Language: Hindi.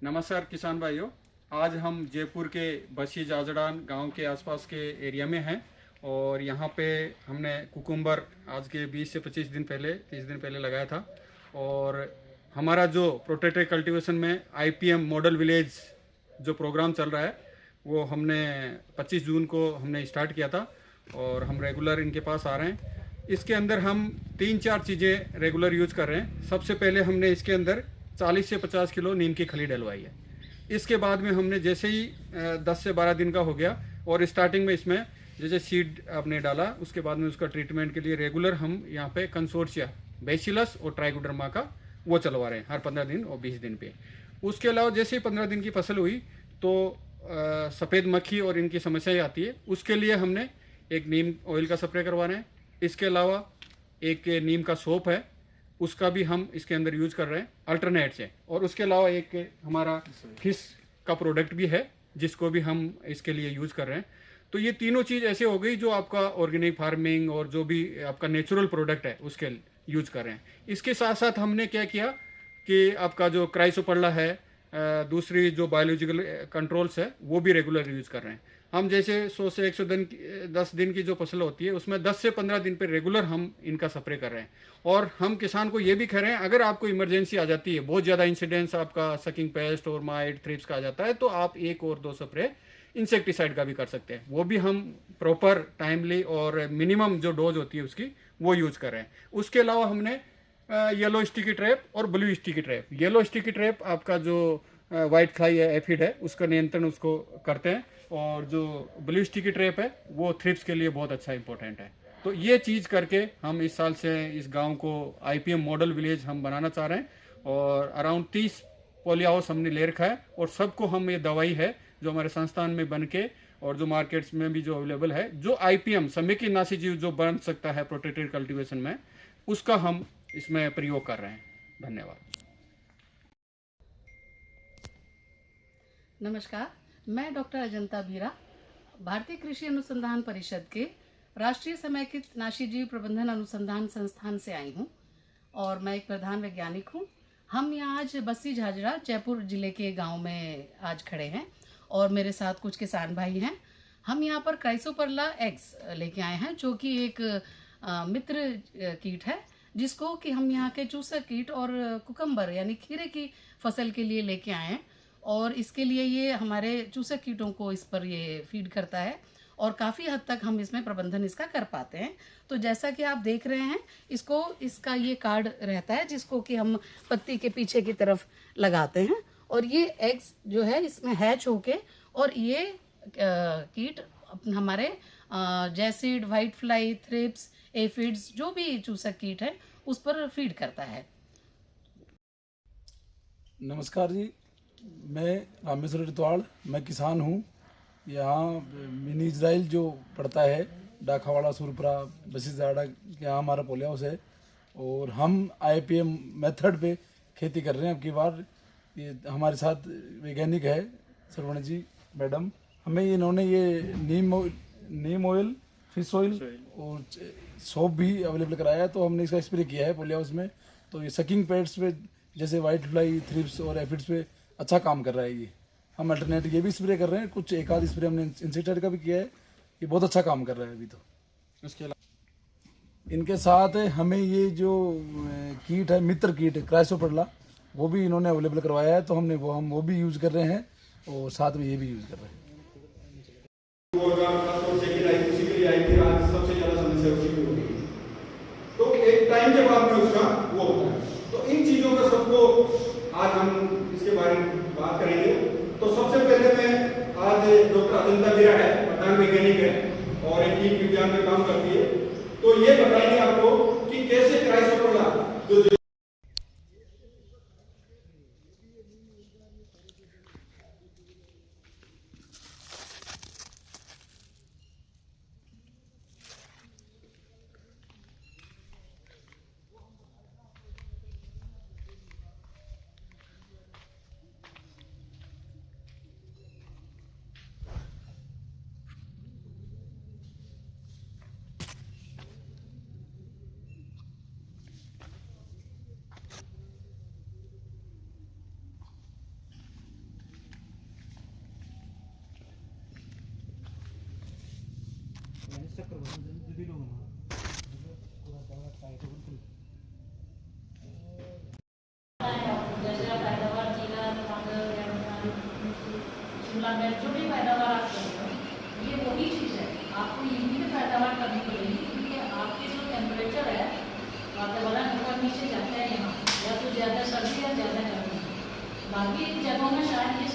नमस्कार किसान भाइयों। आज हम जयपुर के बसी जाजड़ान गांव के आसपास के एरिया में हैं और यहाँ पे हमने कुकुम्बर आज के 20 से 25 दिन पहले 30 दिन पहले लगाया था। और हमारा जो प्रोटेक्टेड कल्टीवेशन में आईपीएम मॉडल विलेज जो प्रोग्राम चल रहा है वो हमने 25 जून को हमने स्टार्ट किया था और हम रेगुलर इनके पास आ रहे हैं। इसके अंदर हम 3-4 चीज़ें रेगुलर यूज कर रहे हैं। सबसे पहले हमने इसके अंदर 40 से 50 किलो नीम की खली डलवाई है। इसके बाद में हमने जैसे ही 10 से 12 दिन का हो गया और स्टार्टिंग में इसमें जैसे सीड आपने डाला उसके बाद में उसका ट्रीटमेंट के लिए रेगुलर हम यहाँ पे कंसोर्शिया बेसिलस और ट्राइकोडर्मा का वो चलवा रहे हैं हर 15 दिन और 20 दिन पे। उसके अलावा जैसे ही 15 दिन की फसल हुई तो सफ़ेद मक्खी और इनकी समस्या ही आती है, उसके लिए हमने एक नीम ऑयल का स्प्रे करवा रहे हैं। इसके अलावा एक नीम का सोप है, उसका भी हम इसके अंदर यूज कर रहे हैं अल्टरनेट से। और उसके अलावा एक हमारा फिश का प्रोडक्ट भी है जिसको भी हम इसके लिए यूज कर रहे हैं। तो ये तीनों चीज़ ऐसे हो गई जो आपका ऑर्गेनिक फार्मिंग और जो भी आपका नेचुरल प्रोडक्ट है उसके यूज कर रहे हैं। इसके साथ साथ हमने क्या किया कि आपका जो क्राइसोपल्ला है, दूसरी जो बायोलॉजिकल कंट्रोल्स है वो भी रेगुलर यूज कर रहे हैं। हम जैसे 100 से 110 दिन की जो फसल होती है उसमें 10 से 15 दिन पे रेगुलर हम इनका स्प्रे कर रहे हैं। और हम किसान को ये भी कह रहे हैं अगर आपको इमरजेंसी आ जाती है, बहुत ज़्यादा इंसिडेंस आपका सकिंग पेस्ट और माइट थ्रिप्स का आ जाता है, तो आप 1 और 2 स्प्रे इंसेक्टिसाइड का भी कर सकते हैं। वो भी हम प्रॉपर टाइमली और मिनिमम जो डोज होती है उसकी वो यूज कर रहे हैं। उसके अलावा हमने येलो स्टिकी ट्रैप और blue sticky trap. Yellow sticky trap आपका जो वाइट फ्लाई है, एफिड है, उसका नियंत्रण उसको करते हैं। और जो ब्लू स्टिकी ट्रैप है वो थ्रिप्स के लिए बहुत अच्छा इंपॉर्टेंट है। तो ये चीज़ करके हम इस साल से इस गांव को आईपीएम मॉडल विलेज हम बनाना चाह रहे हैं। और अराउंड 30 पोली हाउस हमने ले रखा है और सबको हम ये दवाई है जो हमारे संस्थान में बन के और जो मार्केट्स में भी जो अवेलेबल है, जो आईपीएम समेकी नाशी जीव जो बन सकता है प्रोटेक्टेड कल्टीवेशन में, उसका हम इसमें प्रयोग कर रहे हैं। धन्यवाद। नमस्कार, मैं डॉक्टर अजंता बीरा, भारतीय कृषि अनुसंधान परिषद के राष्ट्रीय समेकित नाशीजीव प्रबंधन अनुसंधान संस्थान से आई हूँ और मैं एक प्रधान वैज्ञानिक हूँ। हम यहाँ आज बस्सी झाझड़ा जयपुर जिले के गांव में आज खड़े हैं और मेरे साथ कुछ किसान भाई हैं। हम यहाँ पर क्राइसोपरला एग्स लेके आए हैं जो कि एक मित्र कीट है जिसको कि हम यहाँ के चूसक कीट और कुकम्बर यानी खीरे की फसल के लिए लेके आए हैं। और इसके लिए ये हमारे चूसक कीटों को इस पर ये फीड करता है और काफ़ी हद तक हम इसमें प्रबंधन इसका कर पाते हैं। तो जैसा कि आप देख रहे हैं, इसको इसका ये कार्ड रहता है जिसको कि हम पत्ती के पीछे की तरफ लगाते हैं और ये एग्स जो है इसमें हैच होके और ये कीट हमारे jassid, white fly, thrips, aphids जो भी चूसक कीट है उस पर फीड करता है। नमस्कार जी, मैं रामेश्वर रितवाड़, मैं किसान हूँ। यहाँ मिनी इजराइल जो पड़ता है डाखावाड़ा सुरपुरा बसी जाड़ा के यहाँ हमारा पोली हाउस है और हम आईपीएम मेथड पे खेती कर रहे हैं। अब की बार ये हमारे साथ वैज्ञानिक है सरवण जी मैडम, हमें इन्होंने ये नीम ऑयल, फिश ऑयल और सोप भी अवेलेबल कराया है। तो हमने इसका स्प्रे किया है पोली हाउस में। तो ये सकिंग पेड्स पे जैसे वाइट फ्लाई, थ्रिप्स और एफिड्स पे अच्छा काम कर रहा है। ये हम अल्टरनेट ये भी स्प्रे कर रहे हैं, कुछ एक आध स्प्रे हमने इंसेक्टिसाइड का भी किया है। ये बहुत अच्छा काम कर रहा है अभी। तो उसके अलावा इनके साथ हमें ये जो कीट है, मित्र कीट क्राइसोपरला, वो भी इन्होंने अवेलेबल करवाया है। तो हम वो भी यूज़ कर रहे हैं और साथ में ये भी यूज़ कर रहे हैं। सबसे ज्यादा समस्या उसी की होगी। तो एक टाइम के बाद में उसका वो होता है। तो इन चीजों का सबको आज हम इसके बारे में बात करेंगे। तो सबसे पहले मैं आज डॉक्टर अजंता बीरा है, प्रधान वैज्ञानिक है और एक कीट विज्ञान में काम करती है। तो ये बताएंगे आपको कि कैसे क्राइसोपरला जो जैसे आप पैदावार जीरा टमाटर या शिमला मिर्च जो भी पैदावार आप कर रहे हो ये वही चीज़ है आपको यही भी पैदावार करनी पड़ेगी क्योंकि आपके जो टेम्परेचर है वातावरण ऊपर नीचे जाता है यहाँ या तो ज़्यादा सर्दी या ज़्यादा गर्मी बाकी जगहों में शायद ये